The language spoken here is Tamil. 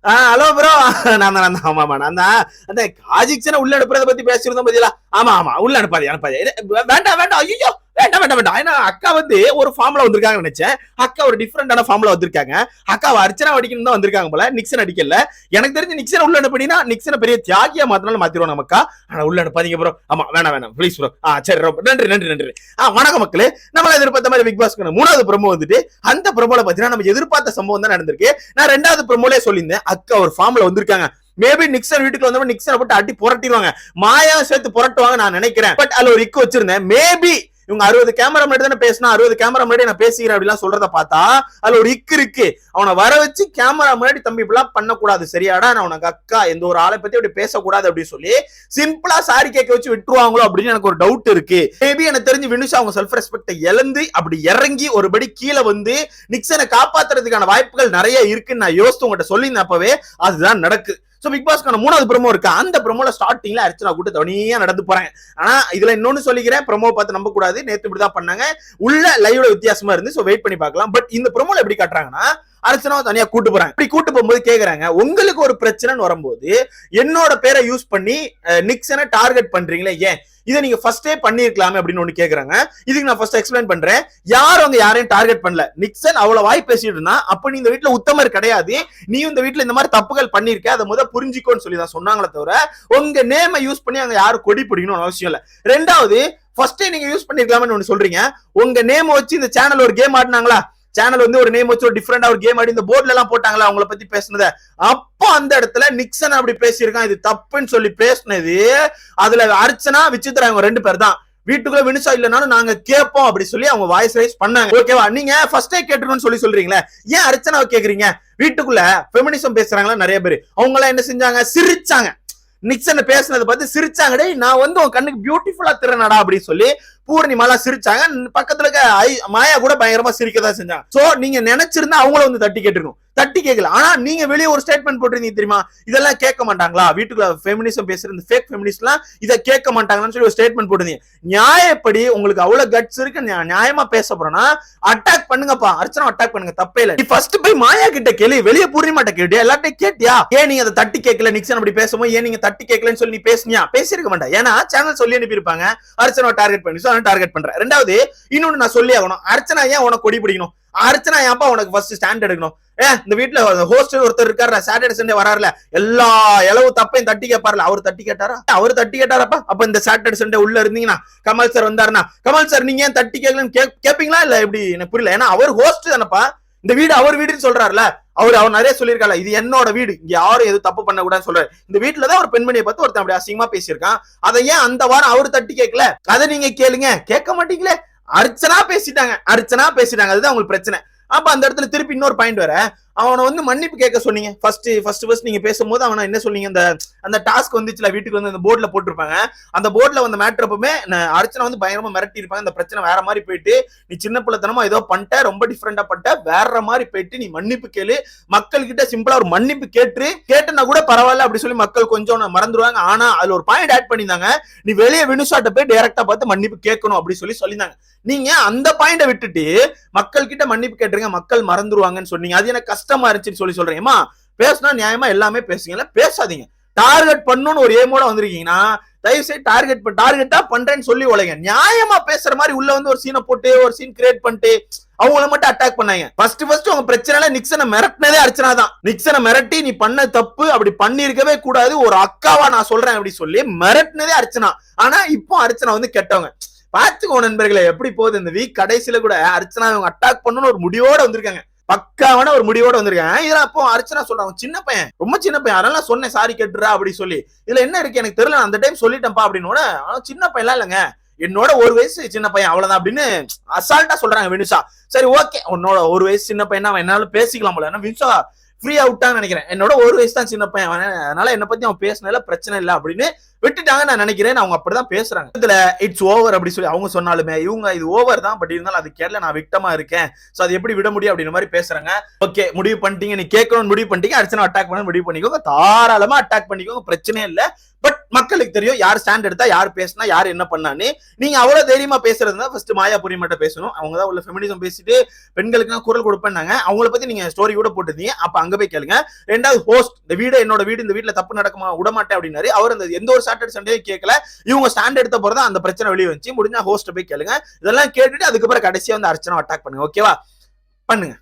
Hello bro. ஆமாமா நான் தான் அந்த காஜிக்சனை உள்ள அனுப்புறத பத்தி பேசிருந்தோம் பாத்தீங்களா? ஆமா ஆமா, உள்ள அனுப்பாது. வேண்டாம் வேண்டாம், ஐயோ வேண்டாம் வேண்டாம் வேண்டாம். ஏன்னா அக்கா வந்து ஒரு ஃபார்ம்ல வந்திருக்காங்க நினைச்சேன். அக்கா ஒரு டிஃபரெண்டான ஃபார்ம்ல வந்திருக்காங்க. அக்காவை அர்ச்சனா அடிக்கணும் தான் வந்திருக்காங்க போல, நிக்சன் அடிக்கல. எனக்கு தெரிஞ்சு நிக்சன் உள்ள அனுப்பினா நிக்சனை பெரிய தியாகியா மாத்தினாலும் மாத்திருவோம் நமக்கா. ஆனா உள்ள அனுப்பாதீங்க ப்ரோ. ஆமா வேணாம் வேணாம் ப்ளீஸ் ப்ரோ. சரி ரொம்ப நன்றி நன்றி நன்றி. வணக்கம் மக்களே. நம்ம எதிர்பார்த்த மாதிரி பிக் பாஸ் 3வது ப்ரோமோ வந்துட்டு, அந்த ப்ரோமோல பாத்தீங்கன்னா நம்ம எதிர்பார்த்த சம்பவம் தான் நடந்திருக்கு. நான் 2வது ப்ரோமோலே சொல்லியிருந்தேன், அக்கா ஒரு ஃபார்ம்ல வந்திருக்காங்க. மேபி நிக்சன் வீட்டுக்கு வந்தவங்க நிக்சனை போட்டு அடி புரட்டிடுவாங்க, மாயா சேர்த்து புரட்டுவாங்க நான் நினைக்கிறேன். பட் அதுல ஒரு இக்கு வச்சிருந்தேன். மேபி இவங்க 60 கேமரா முன்னாடி தானே பேசினா, 60 கேமரா முன்னாடி நான் பேசிக்கிறேன் அப்படிலாம் சொல்றத பார்த்தா அதுல ஒரு இக்கு இருக்கு. அவனை வர வச்சு கேமரா முன்னாடி தம்பி இப்படிலாம் பண்ணக்கூடாது சரியாடா, நான் உனக்கு அக்கா எந்த ஒரு ஆளை பத்தி அப்படி பேசக்கூடாது அப்படின்னு சொல்லி சிம்பிளா சாரி கேட்க வச்சு விட்டுருவாங்களோ அப்படின்னு எனக்கு ஒரு டவுட் இருக்கு. மேபி எனக்கு தெரிஞ்சு வினுஷா அவங்க செல்ஃப் ரெஸ்பெக்ட் இழந்து அப்படி இறங்கி ஒருபடி கீழே வந்து நிக்சனை காப்பாத்துறதுக்கான வாய்ப்புகள் நிறைய இருக்குன்னு நான் யோசித்து உங்கள்கிட்ட சொல்லியிருந்தேன். அப்பவே அதுதான் நடக்கு. சோ பிக் பாஸ்க்கான 3வது ப்ரோமோ இருக்கு. அந்த ப்ரோமோல ஸ்டார்டிங்ல அர்ச்சனா கூட்டு தனியா நடந்து போறாங்க. ஆனா இதுல இன்னொன்னு சொல்லிக்கிறேன், ப்ரோமோ பார்த்து நம்ப கூடாது. நேத்து இப்படிதான் பண்ணாங்க, உள்ள லைவ்ல வித்தியாசமா இருந்து. சோ வெயிட் பண்ணி பார்க்கலாம். பட் இந்த ப்ரோமோல எப்படி காட்டுறாங்கன்னா, அர்ச்சனாவை தனியா கூட்டு போறாங்க. இப்படி கூட்டு போகும்போது கேக்குறாங்க, உங்களுக்கு ஒரு பிரச்சனைன்னு வரும்போது என்னோட பேரை யூஸ் பண்ணி நிக்சனை டார்கெட் பண்றீங்களே, ஏன் இதை நீங்க ஃபர்ஸ்டே பண்ணிருக்கலாமே அப்படின்னு ஒண்ணு கேக்குறாங்க. இதுக்கு நான் ஃபர்ஸ்ட் எக்ஸ்பிளைன் பண்றேன். யாரும் அங்க யாரையும் டார்கெட் பண்ணல. நிக்சன் அவ்வளவு வாய் பேசிட்டு இருந்தா, அப்ப நீ இந்த வீட்டுல உத்தமர் கிடையாது, நீ இந்த வீட்டுல இந்த மாதிரி தப்புகள் பண்ணிருக்க, அதை முத புரிஞ்சுக்கோன்னு சொல்லி தான் சொன்னாங்களே தவிர உங்க நேமை யூஸ் பண்ணி அங்க யாரும் கொடி பிடிக்கணும்னு அவசியம் இல்ல. 2வது, ஃபர்ஸ்டே நீங்க யூஸ் பண்ணிருக்கலாம்னு ஒண்ணு சொல்றீங்க. உங்க நேம் வச்சு இந்த சேனல் ஒரு கேம் ஆடினாங்களா, சேனல் வந்து ஒரு நேம் வச்சு ஒரு டிஃபரெண்டா ஒரு கேம் ஆடி இந்த போர்ட்ல எல்லாம் போட்டாங்களா அவங்கள பத்தி பேசுனத, அப்போ அந்த இடத்துல நிக்சன் அப்படி பேசியிருக்கான், இது தப்புன்னு சொல்லி பேசினது. அதுல அர்ச்சனா விசித்ரா அவங்க 2 பேர் தான். வீட்டுக்குள்ள வினுஷா இல்லனாலும் நாங்க கேட்போம் அப்படி சொல்லி அவங்க வாய்ஸ் ரைஸ் பண்ணாங்க. ஓகேவா? நீங்க ஃபர்ஸ்டே கேட்டுருன்னு சொல்றீங்களே, ஏன் அர்ச்சனாவை கேக்குறீங்க? வீட்டுக்குள்ள ஃபெமினிசம் பேசுறாங்களா நிறைய பேர், அவங்க எல்லாம் என்ன செஞ்சாங்க, சிரிச்சாங்க. நிக்சன் பேசுனதை பார்த்து சிரிச்சாங்க. டேய் நான் வந்து உன் கண்ணுக்கு பியூட்டிஃபுல்லா திறனடா அப்படின்னு சொல்லி பூர்ணிமாலாம் சிரிச்சாங்க. பக்கத்துல இருக்க மாயா கூட பயங்கரமா சிரிக்கதான் செஞ்சாங்க. சோ நீங்க நினைச்சிருந்தா அவங்கள வந்து தட்டி கேட்டிருக்கும், தட்டி கேட்கல. ஆனா நீங்க வெளியே ஒரு ஸ்டேட்மெண்ட் போட்டிருந்தீங்க தெரியுமா, இதெல்லாம் கேட்க மாட்டாங்களா, வீட்டுக்குள்ள ஃபெமினிசம் பேசுற இந்த ஃபேக் ஃபெமினிஸ்ட்லாம் இதை கேட்க மாட்டாங்கன்னு சொல்லி ஒரு ஸ்டேட்மெண்ட் போட்டிருந்தீங்க. நியாயப்படி உங்களுக்கு அவ்வளவு கட்ஸ் இருக்கு, நியாயமா பேச போறோம்னா அட்டாக் பண்ணுங்கப்பா, அர்ச்சனா அட்டாக் பண்ணுங்க, தப்பே இல்லை. நீ ஃபர்ஸ்ட் போய் மாயா கிட்ட கேளு, வெளியே பூர்ணிமாட்ட கேட்டியா, எல்லாத்தையும் கேட்டியா? ஏன் நீங்க அதை தட்டி கேட்கல, நிக்சன் அப்படி பேசும்போது ஏன் நீங்க தட்டி கேட்கலன்னு சொல்லி நீ பேசினியா? பேசியிருக்க மாட்டா. ஏன்னா சேனல் சொல்லி அனுப்பியிருப்பாங்க அர்ச்சனா டார்கெட் பண்ணி, டார்கெட் பண்ற. 2வது, இன்னொன்னு நான் சொல்லி ஆகணும், அர்ச்சனா ஏன் உனக்கு கொடி பிடிக்கணும், அர்ச்சனா ஏன்ப்பா உனக்கு ஃபர்ஸ்ட் ஸ்டாண்ட் எடுக்கணும்? இந்த வீட்டுல ஹோஸ்ட் ஒருத்தர் இருக்காரு, சாட்டர்டே சண்டே வராருல, எல்லா இளவு தப்பையும் தட்டி கேட்பாருல, அவர் தட்டி கேட்டாரா? அவர் தட்டி கேட்டாரப்பா. அப்ப இந்த சாட்டர்டே சண்டே உள்ள இருந்தீங்கன்னா கமல் சார் வந்தாருன்னா, கமல் சார் நீங்க ஏன் தட்டி கேட்கலன்னு கேப்பீங்களா இல்ல எப்படி? எனக்கு புரியல. ஏன்னா அவர் ஹோஸ்ட் தானப்பா, இந்த வீடு அவர் வீடுன்னு சொல்றாருல, அவர் நிறைய சொல்லியிருக்காரு, இது என்னோட வீடு, இங்க யாரும் எது தப்பு பண்ண கூடாதுன்னு சொல்றாரு. இந்த வீட்டுலதான் ஒரு பெண்மணியை பார்த்து ஒருத்தன் அப்படி அசிங்கமா பேசியிருக்கான், அதை ஏன் அந்த வாரம் அவர் தட்டி கேட்கல? அதை நீங்க கேளுங்க, கேட்க மாட்டீங்களே. அர்ச்சனா பேசிட்டாங்க, அதுதான் உங்களுக்கு பிரச்சனை. அப்ப அந்த இடத்துல திருப்பி இன்னொரு பாயிண்ட் வர, அவனை வந்து மன்னிப்பு கேட்க சொன்னீங்க. ஃபர்ஸ்ட் நீங்க பேசும்போது அவனை என்ன சொன்னீங்க, அந்த டாஸ்க் வந்துச்சுல, வீட்டுக்கு வந்து அந்த போர்ட்ல போட்டிருப்பாங்க, அந்த போர்ட்ல வந்து மேட்டர் அப்பவுமே அர்ச்சனா வந்து பயங்கரமா மிரட்டி இருப்பாங்க. அந்த பிரச்சனை வேற மாதிரி போயிட்டு, நீ சின்ன பிள்ளைத்தனமா ஏதோ பண்ணிட்ட, ரொம்ப டிஃபரெண்டா பண்ணிட்ட, வேற மாதிரி போயிட்டு நீ மன்னிப்பு கேளு, மக்கள் கிட்ட சிம்பிளா ஒரு மன்னிப்பு கேட்டுனா கூட பரவாயில்ல அப்படி சொல்லி மக்கள் கொஞ்சம் மறந்துடுவாங்க. ஆனா அதுல ஒரு பாயிண்ட் ஆட் பண்ணியிருந்தாங்க, நீ வெளியே வினுஷாட்ட போய் டைரக்டா பார்த்து மன்னிப்பு கேட்கணும் அப்படி சொல்லியிருந்தாங்க. நீங்க அந்த பாயிண்ட விட்டுட்டு மக்கள் கிட்ட மன்னிப்பு கேட்டுருங்க, மக்கள் மறந்துருவாங்கன்னு சொன்னீங்க. அது எனக்கு கஷ்டமா இருந்துச்சுன்னு சொல்றேன். பேசினா நியாயமா எல்லாமே பேசுங்க, பேசாதீங்க. டார்கெட் பண்ணணும்னு ஒரு ஏமோட வந்திருக்கீங்கன்னா தயவு செய்து டார்கெட்டா பண்றேன்னு சொல்லி உலக நியாயமா பேசுற மாதிரி உள்ள வந்து ஒரு சீனை போட்டு ஒரு சீன் கிரியேட் பண்ணிட்டு அவங்கள மட்டும் அட்டாக் பண்ணாங்க. ஃபர்ஸ்ட் உங்க பிரச்சனை நிக்சனை மிரட்டினதே அர்ச்சனா தான். நிக்சனை மிரட்டி நீ பண்ண தப்பு, அப்படி பண்ணிருக்கவே கூடாது, ஒரு அக்காவா நான் சொல்றேன் அப்படி சொல்லி மிரட்டினதே அர்ச்சனா. ஆனா இப்போ அர்ச்சனா வந்து கெட்டவங்க. பாத்துக்கோ நண்பர்களே எப்படி போகுது இந்த வீக். கடைசியில கூட அர்ச்சனா அவங்க அட்டாக் பண்ணணும்னு ஒரு முடிவோட வந்திருக்காங்க, பக்காவான ஒரு முடிவோட வந்திருக்காங்க. இதுல அப்போ அர்ச்சனா சொல்றாங்க, சின்ன பையன், ரொம்ப சின்ன பையன், அதனால சொன்னேன் சாரி கேட்டுறா அப்படி சொல்லி. இதுல என்ன இருக்கு எனக்கு தெரியல, அந்த டைம் சொல்லிட்டேன்ப்பா அப்படின்னு. சின்ன பையன்லாம் இல்லைங்க, என்னோட 1 வயசு சின்ன பையன் அவ்வளவுதான் அப்படின்னு அசால்ட்டா சொல்றாங்க வினுஷா. சரி ஓகே, உன்னோட 1 வயசு சின்ன பையன் அவன் என்னாலும் பேசிக்கலாம் போல. ஏன்னா வினுஷா ஃப்ரீ அவுட்டான்னு நினைக்கிறேன், என்னோட 1 வயசு தான் சின்ன பையன், அதனால என்ன பத்தி அவன் பேசினால பிரச்சனை இல்லை அப்படின்னு விட்டுட்டாங்க நான் நினைக்கிறேன். அவங்க அப்படிதான் பேசுறாங்க. இதுல இட்ஸ் ஓவர் அப்படி சொல்லி அவங்க சொன்னாலுமே இவங்க இது ஓவர் தான், பட் இருந்தாலும் அது கேட்கல, நான் விக்டமா இருக்கேன், சோ அது எப்படி விட முடியும் அப்படின்ற மாதிரி பேசுறாங்க. ஓகே முடிவு பண்ணிட்டீங்க, நீ கேட்கணும்னு முடிவு பண்ணிட்டீங்க, அர்ச்சனா அட்டாக் பண்ண முடிவு பண்ணிக்கோங்க, தாராளமா அட்டாக் பண்ணிக்கோங்க, பிரச்சனையே இல்லை. பட் மக்களுக்கு தெரியும் யார் ஸ்டாண்ட் எடுத்தா, யார் பேசினா, யார் என்ன பண்ணான்னு. நீங்க அவ்வளவு தைரியமா பேசுறதுனா ஃபர்ஸ்ட் மாயாபுரி மட்டும் பேசணும். அவங்க தான் உள்ள ஃபெமினிசம் பேசிட்டு பெண்களுக்கு குரல் கொடுப்பேன்னாங்க. அவங்கள பத்தி நீங்க ஸ்டோரி கூட போட்டுருந்தீங்க. அப்ப அங்க போய் கேளுங்க. ரெண்டாவது ஹோஸ்ட், இந்த வீடு என்னோட வீடு, இந்த வீட்டுல தப்பு நடக்குமா விடமாட்டேன் அப்படின்னாரு. அவர் அந்த எந்த ஒரு சாட்டர்டே சண்டே கேட்கல. இவங்க ஸ்டாண்ட் எடுத்த போறதா அந்த பிரச்சனை வெளியே வந்துச்சு. முடிஞ்சா ஹோஸ்ட் போய் கேளுங்க. இதெல்லாம் கேட்டுட்டு அதுக்கப்புறம் கடைசியா வந்து அர்ச்சனா அட்டாக் பண்ணுங்க. ஓகேவா? பண்ணுங்க.